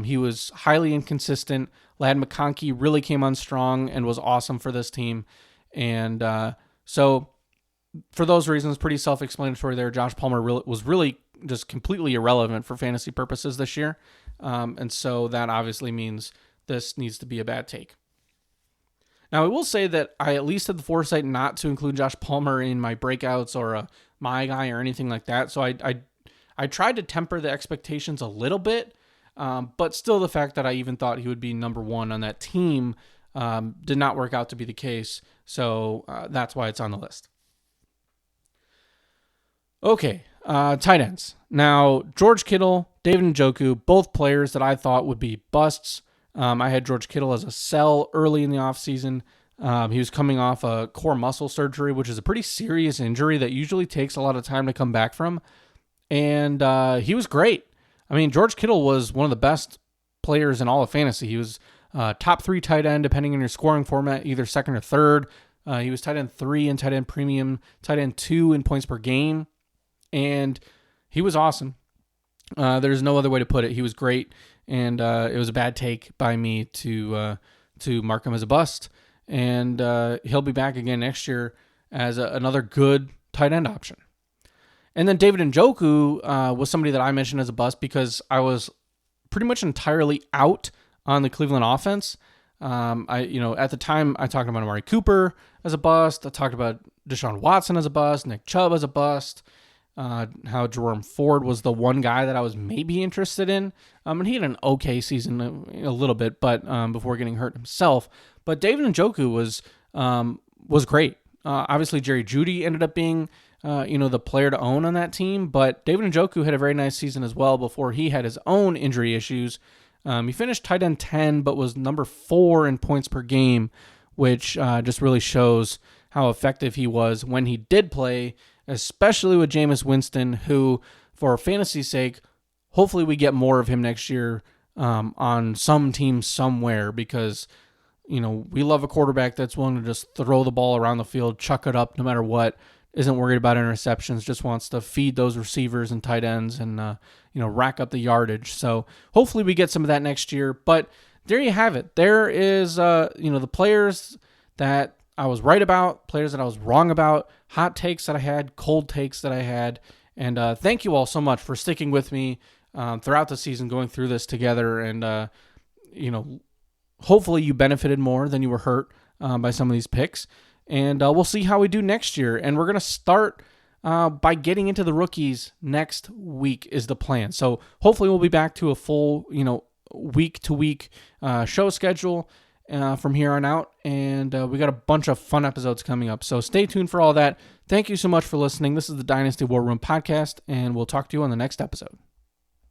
He was highly inconsistent. Ladd McConkey really came on strong and was awesome for this team. And so for those reasons, pretty self-explanatory there. Josh Palmer was really just completely irrelevant for fantasy purposes this year. And so that obviously means this needs to be a bad take. Now, I will say that I at least had the foresight not to include Josh Palmer in my breakouts or my guy or anything like that. So I tried to temper the expectations a little bit, but still the fact that I even thought he would be number 1 on that team did not work out to be the case. So that's why it's on the list. Okay, tight ends. Now, George Kittle, David Njoku, both players that I thought would be busts. I had George Kittle as a sell early in the offseason. He was coming off a core muscle surgery, which is a pretty serious injury that usually takes a lot of time to come back from. And he was great. I mean, George Kittle was one of the best players in all of fantasy. He was top 3 tight end, depending on your scoring format, either 2nd or 3rd. He was tight end 3 in tight end premium, tight end 2 in points per game. And he was awesome. There's no other way to put it. He was great. And it was a bad take by me to mark him as a bust. And he'll be back again next year as another good tight end option. And then David Njoku was somebody that I mentioned as a bust because I was pretty much entirely out on the Cleveland offense. At the time, I talked about Amari Cooper as a bust. I talked about Deshaun Watson as a bust, Nick Chubb as a bust. How Jerome Ford was the one guy that I was maybe interested in. And he had an okay season a little bit, but before getting hurt himself. But David Njoku was great. Obviously, Jerry Jeudy ended up being the player to own on that team, but David Njoku had a very nice season as well before he had his own injury issues. He finished tight end 10, but was number 4 in points per game, which just really shows how effective he was when he did play, especially with Jameis Winston, who, for fantasy's sake, hopefully we get more of him next year on some team somewhere because, we love a quarterback that's willing to just throw the ball around the field, chuck it up no matter what, isn't worried about interceptions, just wants to feed those receivers and tight ends and, rack up the yardage. So hopefully we get some of that next year. But there you have it. There is, the players that I was right about, players that I was wrong about, hot takes that I had, cold takes that I had. And thank you all so much for sticking with me throughout the season, going through this together. And, hopefully you benefited more than you were hurt by some of these picks. And we'll see how we do next year. And we're going to start by getting into the rookies next week is the plan. So hopefully we'll be back to a full, week-to-week show schedule from here on out. And we got a bunch of fun episodes coming up. So stay tuned for all that. Thank you so much for listening. This is the Dynasty War Room podcast, and we'll talk to you on the next episode.